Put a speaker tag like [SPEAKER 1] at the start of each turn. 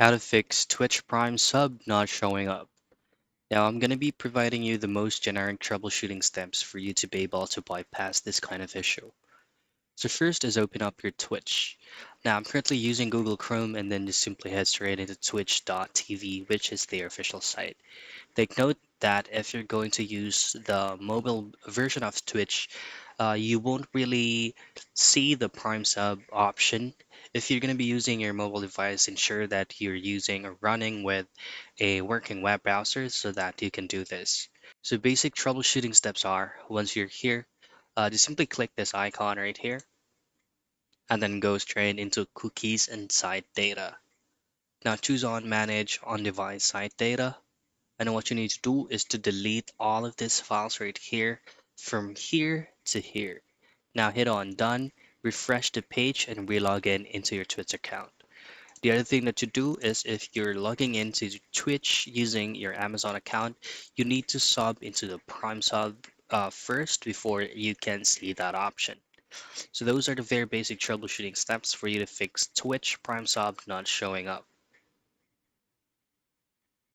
[SPEAKER 1] How to fix Twitch Prime sub not showing up. Now, I'm going to be providing you the most generic troubleshooting steps for you to be able to bypass this kind of issue. So first is open up your Twitch. Now, I'm currently using Google Chrome and then just simply head straight into twitch.tv, which is their official site. Take note that if you're going to use the mobile version of Twitch, you won't really see the Prime sub option. If you're going to be using your mobile device, ensure that you're using or running with a working web browser so that you can do this. So basic troubleshooting steps are, once you're here, just simply click this icon right here and then go straight into cookies and site data. Now choose on manage on-device site data. And what you need to do is to delete all of these files right here from here to here. Now hit on done, refresh the page and re-log in into your Twitch account. The other thing that you do is if you're logging into Twitch using your Amazon account, you need to sub into the Prime sub first before you can see that option. So those are the very basic troubleshooting steps for you to fix Twitch Prime sub not showing up.